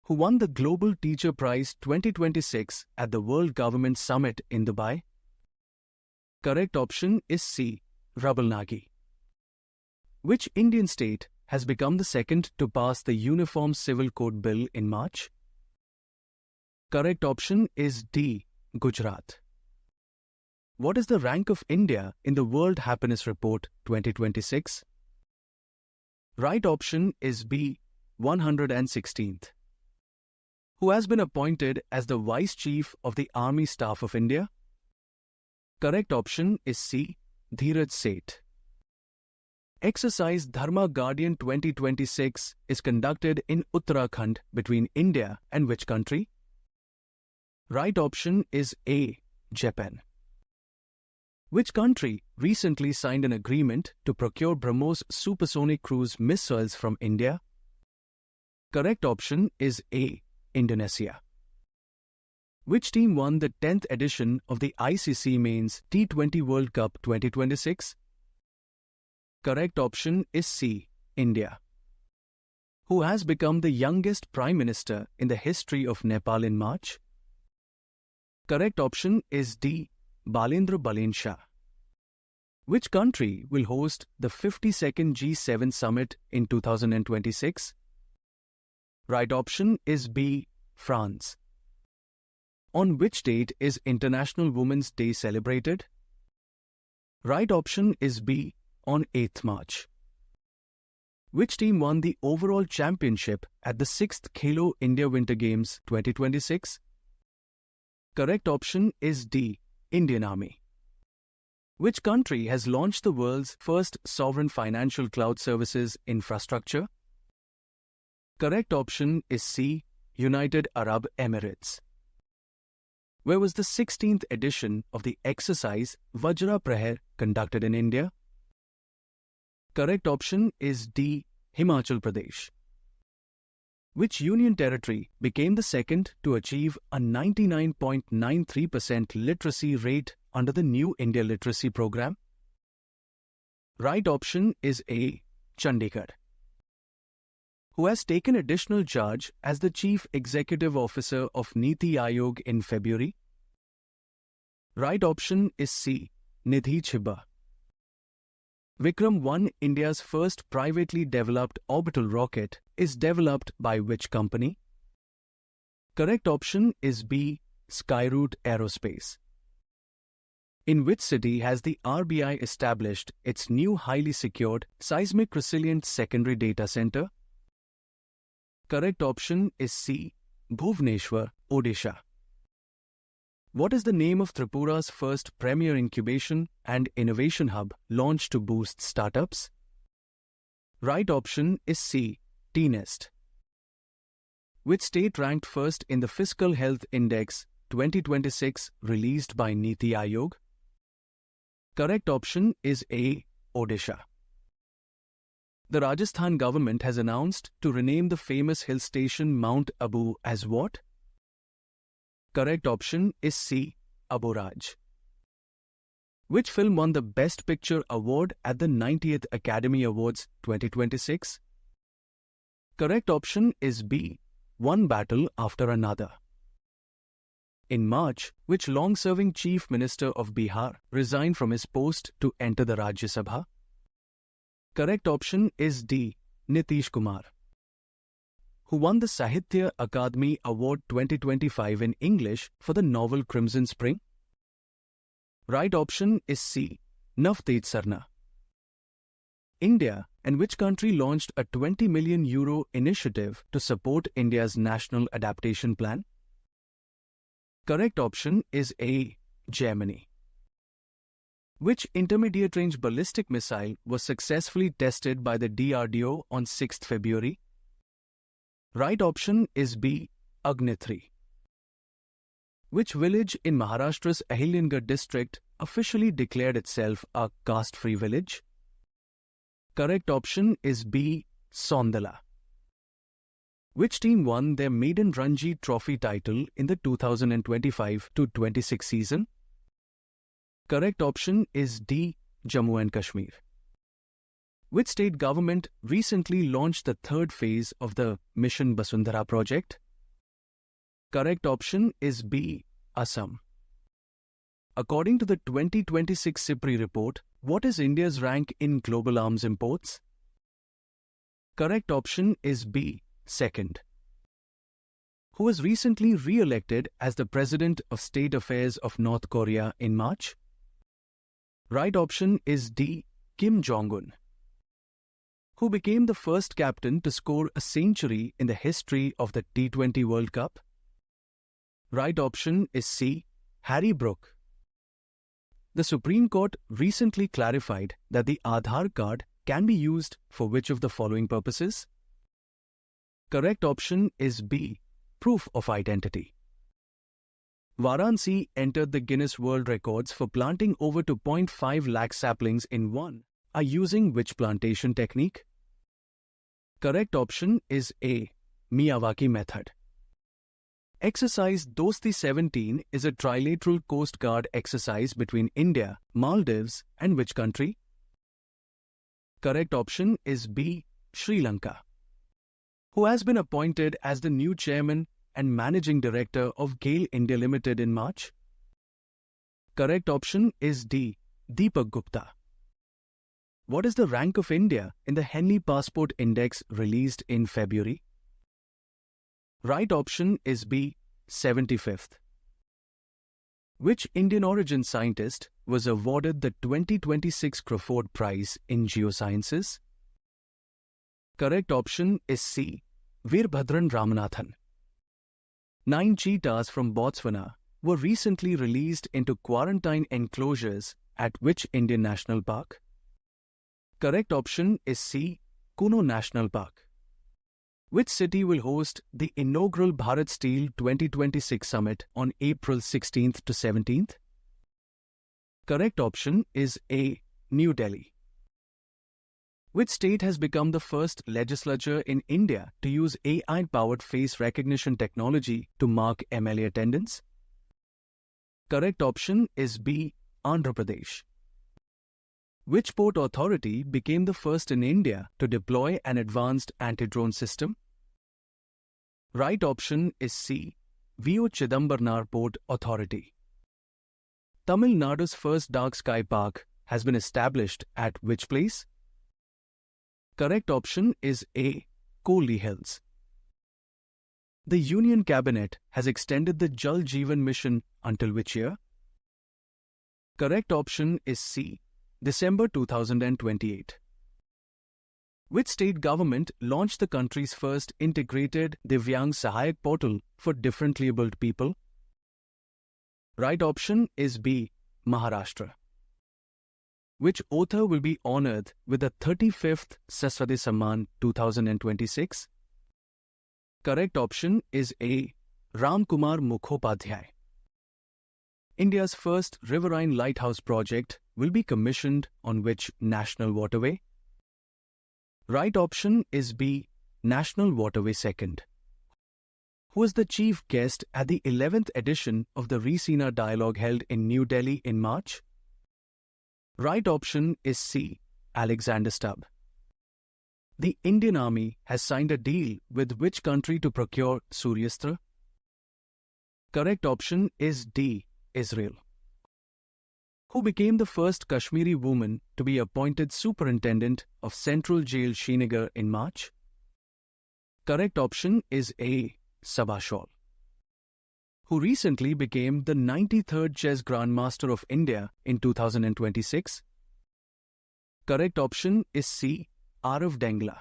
who won the Global Teacher Prize 2026 at the World Government Summit in Dubai? Correct option is C. Rabulnagi. Which Indian state has become the second to pass the Uniform Civil Code Bill in March? Correct option is D. Gujarat. What is the rank of India in the World Happiness Report 2026? Right option is B. 116th. Who has been appointed as the Vice Chief of the Army Staff of India? Correct option is C. Dheeraj Seth. Exercise Dharma Guardian 2026 is conducted in Uttarakhand between India and which country? Right option is A. Japan. Which country recently signed an agreement to procure BrahMos supersonic cruise missiles from India? Correct option is A. Indonesia. Which team won the 10th edition of the ICC Men's T20 World Cup 2026? Correct option is C. India. Who has become the youngest Prime Minister in the history of Nepal in March? Correct option is D. Balendra Balen Shah. Which country will host the 52nd G7 Summit in 2026? Right option is B. France. On which date is International Women's Day celebrated? Right option is B. On 8th March. Which team won the overall championship at the 6th Khelo India Winter Games 2026? Correct option is D. Indian Army. Which country has launched the world's first sovereign financial cloud services infrastructure? Correct option is C. United Arab Emirates. Where was the 16th edition of the exercise Vajra Praher conducted in India? Correct option is D. Himachal Pradesh. Which union territory became the second to achieve a 99.93% literacy rate under the New India Literacy Program? Right option is A. Chandigarh. Who has taken additional charge as the Chief Executive Officer of Niti Aayog in February? Right option is C. Nidhi Chibba. Vikram 1, India's first privately developed orbital rocket, is developed by which company? Correct option is B. Skyroot Aerospace. In which city has the RBI established its new highly secured, seismic resilient secondary data center? Correct option is C. Bhubaneswar, Odisha. What is the name of Tripura's first premier incubation and innovation hub launched to boost startups? Right option is C. T-Nest. Which state ranked first in the Fiscal Health Index 2026 released by Niti Aayog? Correct option is A. Odisha. The Rajasthan government has announced to rename the famous hill station Mount Abu as what? Correct option is C. Abu Raj. Which film won the Best Picture award at the 90th Academy Awards 2026? Correct option is B. One Battle After Another. In March, which long-serving Chief Minister of Bihar resigned from his post to enter the Rajya Sabha? Correct option is D. Nitish Kumar. Who won the Sahitya Akademi Award 2025 in English for the novel Crimson Spring? Right option is C. Navteej Sarna. India and which country launched a €20 million initiative to support India's National Adaptation Plan? Correct option is A. Germany. Which intermediate-range ballistic missile was successfully tested by the DRDO on 6th February? Right option is B. Agni 3. Which village in Maharashtra's Ahilyangarh district officially declared itself a caste-free village? Correct option is B. Sondala. Which team won their maiden Ranji Trophy title in the 2025-26 season? Correct option is D. Jammu and Kashmir. Which state government recently launched the third phase of the Mission Basundhara project? Correct option is B. Assam. According to the 2026 SIPRI report, what is India's rank in global arms imports? Correct option is B. Second. Who was recently re-elected as the President of State Affairs of North Korea in March? Right option is D. Kim Jong-un. Who became the first captain to score a century in the history of the T20 World Cup? Right option is C. Harry Brook. The Supreme Court recently clarified that the Aadhaar card can be used for which of the following purposes? Correct option is B. Proof of identity. Varanasi entered the Guinness World Records for planting over 2.5 lakh saplings in are using which plantation technique? Correct option is A. Miyawaki method. Exercise Dosti 17 is a trilateral Coast Guard exercise between India, Maldives and which country? Correct option is B. Sri Lanka. Who has been appointed as the new chairman and managing director of GAIL India Limited in March? Correct option is D. Deepak Gupta. What is the rank of India in the Henley Passport Index released in February? Right option is B. 75th. Which Indian origin scientist was awarded the 2026 Crawford Prize in Geosciences? Correct option is C. Veerbhadran Ramanathan. 9 cheetahs from Botswana were recently released into quarantine enclosures at which Indian National Park? Correct option is C. Kuno National Park. Which city will host the inaugural Bharat Steel 2026 Summit on April 16th to 17th? Correct option is A. New Delhi. Which state has become the first legislature in India to use AI-powered face recognition technology to mark MLA attendance? Correct option is B. Andhra Pradesh. Which port authority became the first in India to deploy an advanced anti-drone system? Right option is C. VO Chidambarnar Port Authority. Tamil Nadu's first dark sky park has been established at which place? Correct option is A. Kolli Hills. The Union Cabinet has extended the Jal Jeevan Mission until which year? Correct option is C. December 2028. Which state government launched the country's first integrated Divyang Sahayak portal for differently abled people? Right option is B. Maharashtra. Which author will be honored with the 35th Saswati Samman 2026? Correct option is A. Ramkumar Mukhopadhyay. India's first riverine lighthouse project will be commissioned on which national waterway? Right option is B. National Waterway 2nd. Who is the chief guest at the 11th edition of the Raisina Dialogue held in New Delhi in March? Right option is C. Alexander Stubb. The Indian Army has signed a deal with which country to procure Suryastra? Correct option is D. Israel. Who became the first Kashmiri woman to be appointed Superintendent of Central Jail Srinagar in March? Correct option is A. Sabha Shawl. Who recently became the 93rd Chess Grandmaster of India in 2026? Correct option is C. Arav Dengla.